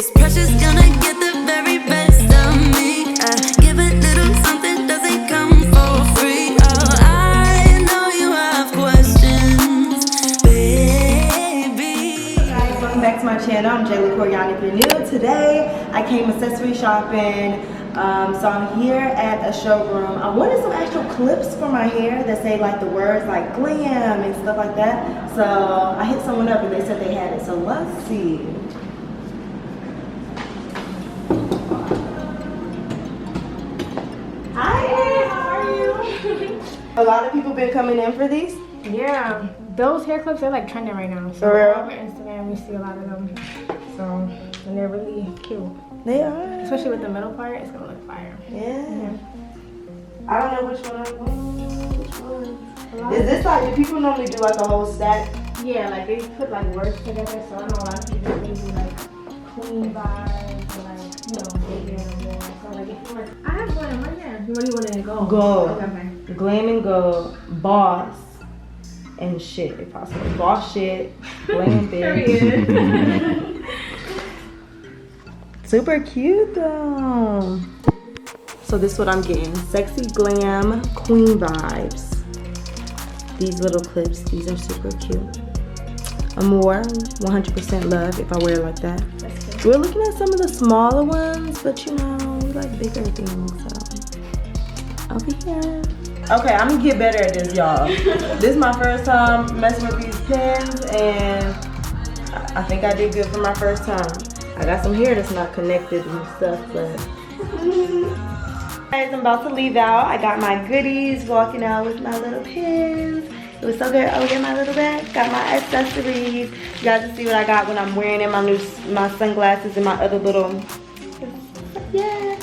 This pressure's gonna get the very best of me. I give a little something, doesn't come for free. Oh, I know you have questions, baby. Hey guys, welcome back to my channel. I'm Jayla Koriyan if you're new. Today I came accessory shopping. So I'm here at a showroom. I wanted some actual clips for my hair that say like the words like glam and stuff like that. So I hit someone up and they said they had it. So let's see. Hi, how are you? A lot of people been coming in for these. Yeah, those hair clips are like trending right now. So For real? all over Instagram, we see a lot of them. So, and they're really cute. They are. Especially with the middle part, it's gonna look fire. Yeah. I don't know which one I'm going. Which one? Is this like, do people normally do like a whole stack? Yeah, like they put like words together. So I know a lot of people really do like clean vibes or like, you know, baby and more. So like if you like, I have one right here. What do you want it to go? Gold. Okay. Glam and gold. Boss. And shit, if possible. Boss shit. Glam bitch. Super cute though. So this is what I'm getting. Sexy glam queen vibes. These little clips, these are super cute. Amore, 100% love if I wear it like that. We're looking at some of the smaller ones, but you know, we like bigger things, so. Over here. Okay, I'm gonna get better at this, y'all. This is my first time messing with these pins, and I think I did good for my first time. I got some hair that's not connected and stuff, but. Guys, I'm about to leave out. I got my goodies, walking out with my little pins. It was so good. Oh yeah, my little bag. Got my accessories. You guys can see what I got when I'm wearing in my sunglasses and my other little. Yeah.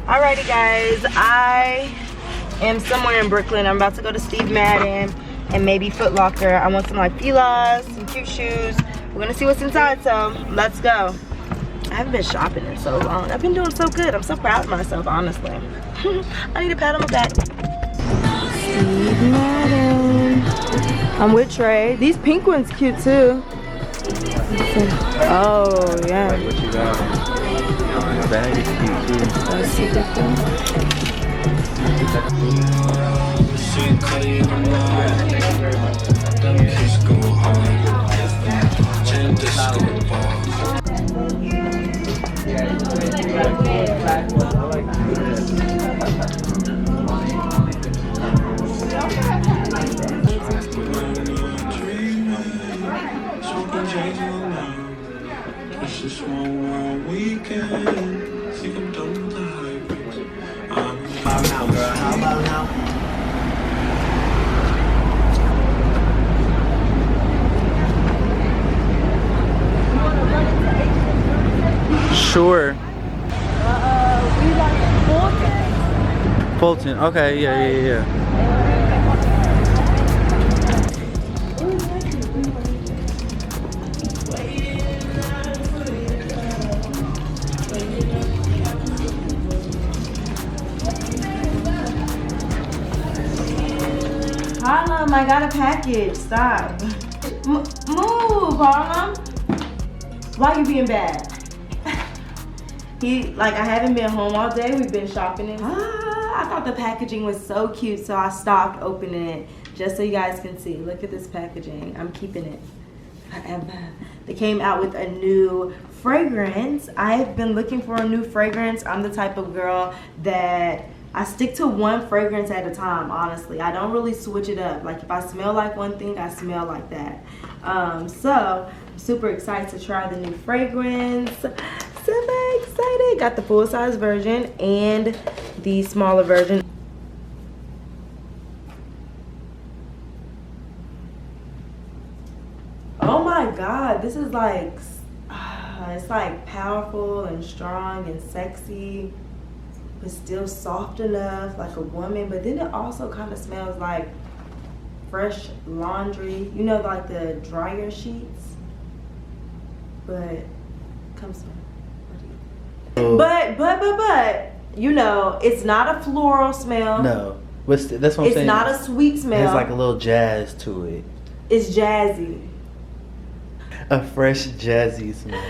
Alrighty, guys. I am somewhere in Brooklyn. I'm about to go to Steve Madden and maybe Foot Locker. I want some like Fila's, some cute shoes. We're gonna see what's inside. So let's go. I haven't been shopping in so long. I've been doing so good. I'm so proud of myself, honestly. I need a pat on my back. Steve Madden. I'm with Trey. These pink ones cute too. Oh yeah. Like what you got? The bag is cute too. That's super cool. Sure. We like Fulton. Okay, yeah. Harlem, I got a package. Stop. Move, Harlem. Why you being bad? I haven't been home all day. We've been shopping and I thought the packaging was so cute, so I stopped opening it just so you guys can see. Look at this packaging. I'm keeping it forever. They came out with a new fragrance. I've been looking for a new fragrance. I'm the type of girl that I stick to one fragrance at a time, honestly. I don't really switch it up. Like if I smell like one thing, I smell like that. So I'm super excited to try the new fragrance. Super excited. Got the full size version and the smaller version. Oh my God, this is like, it's like powerful and strong and sexy, but still soft enough like a woman. But then it also kind of smells like fresh laundry, you know, like the dryer sheets. But come smell. But you know, it's not a floral smell. No, that's what I'm saying. It's not a sweet smell. There's like a little jazz to it. It's jazzy. A fresh jazzy smell.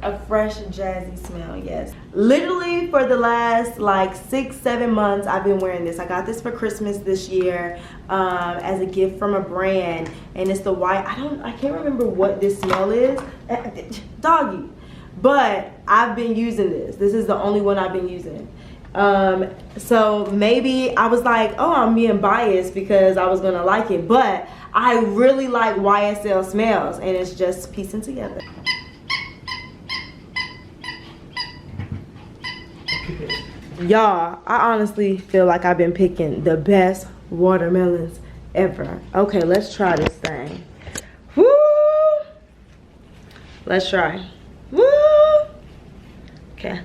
A fresh, jazzy smell, yes. Literally for the last like 6-7 months, I've been wearing this. I got this for Christmas this year as a gift from a brand, and it's the white. I can't remember what this smell is, doggy. But I've been using this. This is the only one I've been using. So maybe I was like, oh, I'm being biased because I was gonna like it, but I really like YSL smells, and it's just piecing together. Y'all, I honestly feel like I've been picking the best watermelons ever. Okay, let's try this thing. Woo! Let's try. Woo! Okay.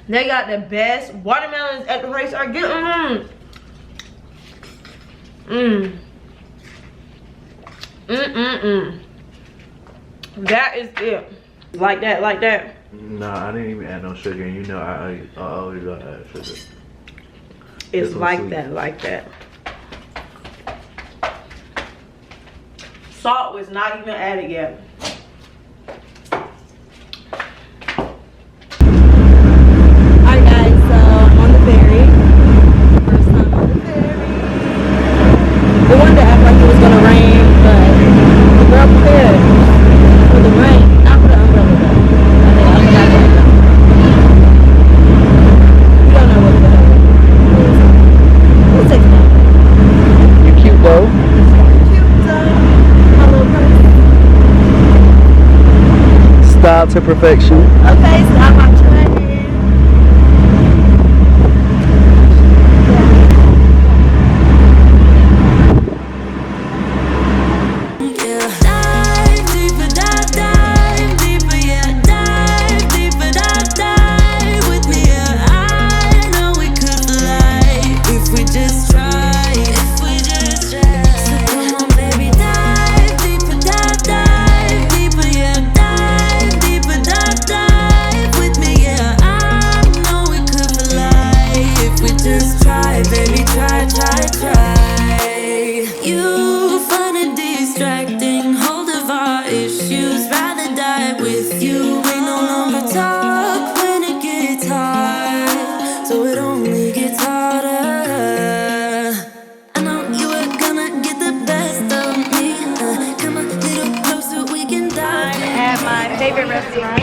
They got the best watermelons at the place I get them. That is it. Like that, like that. Nah, I didn't even add no sugar, and you know I always gotta add sugar. It's like that, like that. Salt was not even added yet. Alright guys, so I'm on the ferry. First time on the ferry. We wanted to act like it was gonna rain, but the girl prepared for the rain, not for the umbrella though. I forgot the umbrella. We don't know what the hell it is. We'll take that. You're cute though. Style to perfection. Okay, so I'm watching right here. Yeah. Dive deeper, dive deeper, yeah. Dive deeper, dive with me, yeah. I know we could fly if we just try. If we just try. So come on, baby, dive deeper, dive deeper, yeah. Dive deeper, dive with me, yeah. I know we could fly if we just try, baby, try. You find it distracting, hold of our issues, rather die with you. We no longer talk when it gets hard, so it only gets harder. I know you were gonna get the best of me. Come a little closer, we can dive. At my favorite restaurant.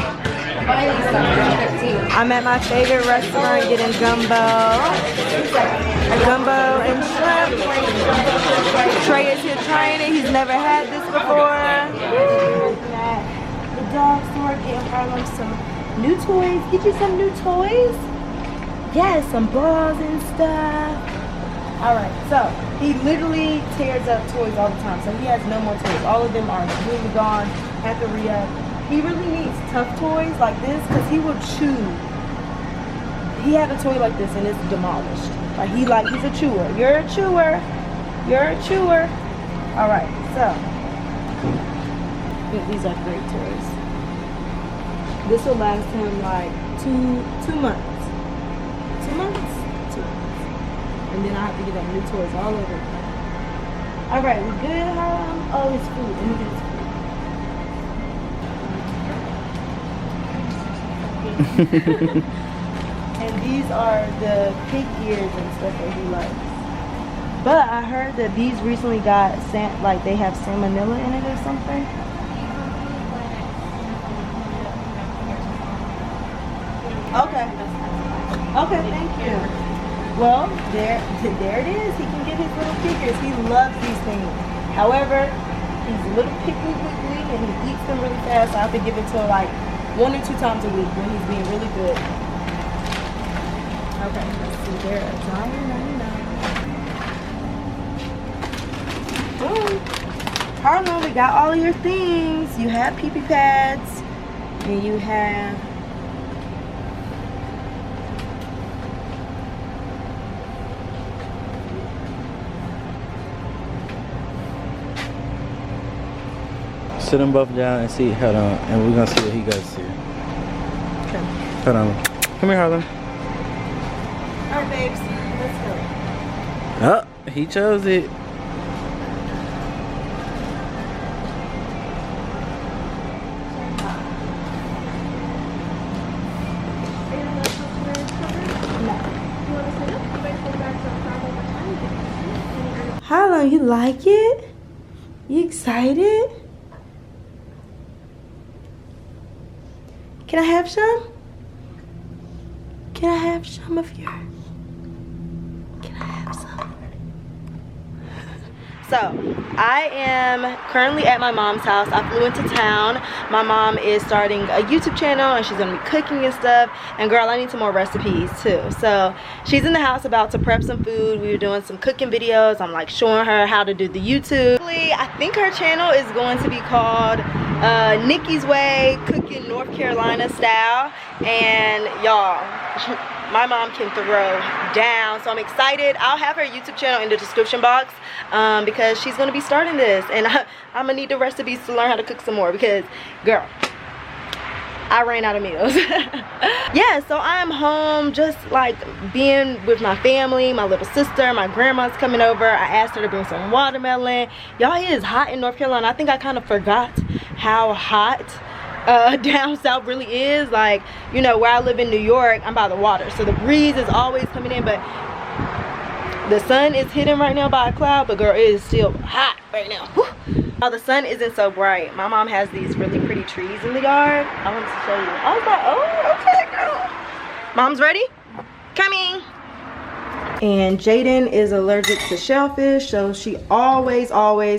I'm at my favorite restaurant getting gumbo. A gumbo and shrimp. Trey is here trying it. He's never had this before. At the dog store, getting Harlem some new toys. Get you some new toys? Yes, some balls and stuff. Alright, so he literally tears up toys all the time. So he has no more toys. All of them are completely gone. Have to re-up. He really needs tough toys like this because he will chew. He had a toy like this and it's demolished. Like he's a chewer. You're a chewer. You're a chewer. Alright, so these are great toys. This will last him like two months. 2 months? 2 months. And then I have to get him new toys all over. Alright, we good, Harlem? Oh, it's food. Let me get his food. And these are the pig ears and stuff that he likes. But I heard that these recently got like they have salmonella in it or something. Okay. Okay, thank you. Well, there it is. He can get his little pig ears. He loves these things. However, he's a little picky and he eats them really fast. So I have to give it to like 1 or 2 times a week when he's being really good. Okay, let's see. They're $1.99. Harlem, we got all of your things. You have pee-pee pads, and you have Sit them both down and see. Hold on, and we're gonna see what he got to see. Okay. Hold on. Come here, Harlem. All right, babes. Let's go. Up. He chose it. Harlem, you like it? You excited? Can I have some? Can I have some of your? Can I have some? So, I am currently at my mom's house. I flew into town. My mom is starting a YouTube channel and she's gonna be cooking and stuff. And girl, I need some more recipes too. So, she's in the house about to prep some food. We were doing some cooking videos. I'm like showing her how to do the YouTube. I think her channel is going to be called Nikki's Way, Cooking North Carolina Style. And y'all, my mom can throw down, so I'm excited. I'll have her YouTube channel in the description box because she's gonna be starting this, and I'm gonna need the recipes to learn how to cook some more because, girl, I ran out of meals. Yeah, so I'm home just like being with my family, my little sister, my grandma's coming over. I asked her to bring some watermelon. Y'all, it is hot in North Carolina. I think I kind of forgot how hot down south really is. Like, you know, where I live in New York, I'm by the water, so the breeze is always coming in, but the sun is hidden right now by a cloud, but girl, it is still hot right now. Whew. Oh, the sun isn't so bright. My mom has these really pretty trees in the yard. I wanted to show you. I was like, oh, okay, girl. Mom's ready? Coming. And Jaden is allergic to shellfish, so she always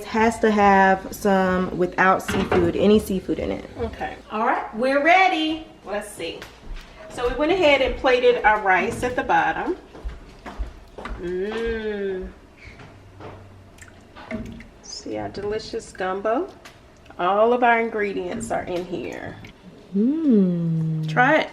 has to have some without seafood, any seafood in it. Okay, all right, we're ready. Let's see. So we went ahead and plated our rice at the bottom. See our delicious gumbo. All of our ingredients are in here. Try it.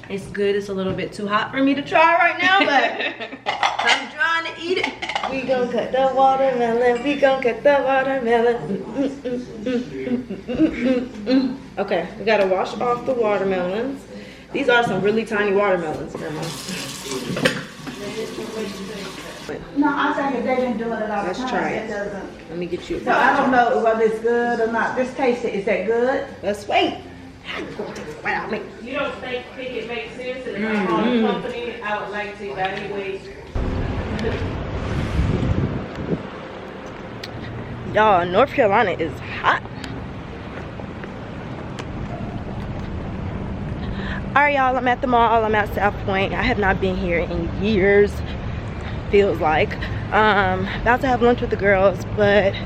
It's good. It's a little bit too hot for me to try right now, but I'm trying to eat it. We gon' cut the watermelon. We gon' cut the watermelon. Okay, we gotta wash off the watermelons. These are some really tiny watermelons, Grandma. No, I think if they've been doing it all the Let's time, try it it. doesn't. Let me get you a So I don't know whether it's good or not. Just taste it. Is that good? Let's wait. How you gonna take it right out of me? You don't think it makes sense? And if I'm on the company, I would like to evaluate. Y'all, North Carolina is hot. Alright, y'all, I'm at the mall. I'm at South Point. I have not been here in years, feels like. About to have lunch with the girls, but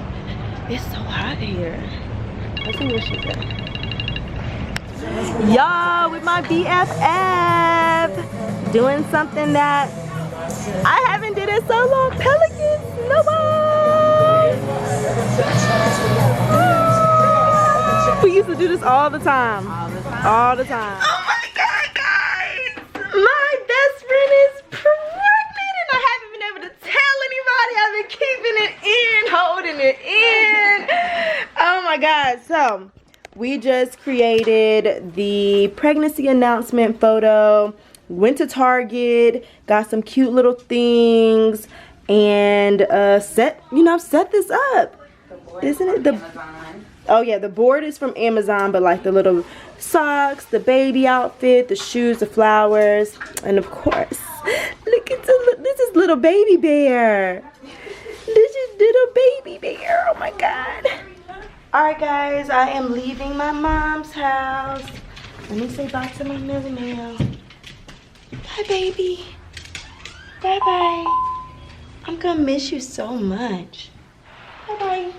it's so hot here. Let's see what she said. Y'all, with my BFF, doing something that I haven't did in so long. Pelicans, no more. We used to do this all the time. All the time. Oh my God, guys! My best friend is pregnant and I haven't been able to tell anybody. I've been keeping it in, holding it in. Oh my God, so we just created the pregnancy announcement photo, went to Target, got some cute little things, and set this up. Isn't it the Amazon? Oh yeah, the board is from Amazon, but like the little socks, the baby outfit, the shoes, the flowers, and of course, look at this is little baby bear. This is little baby bear. Oh my God. Alright guys, I am leaving my mom's house. Let me say bye to my Millie now. Bye baby. Bye bye. I'm gonna miss you so much. Bye bye.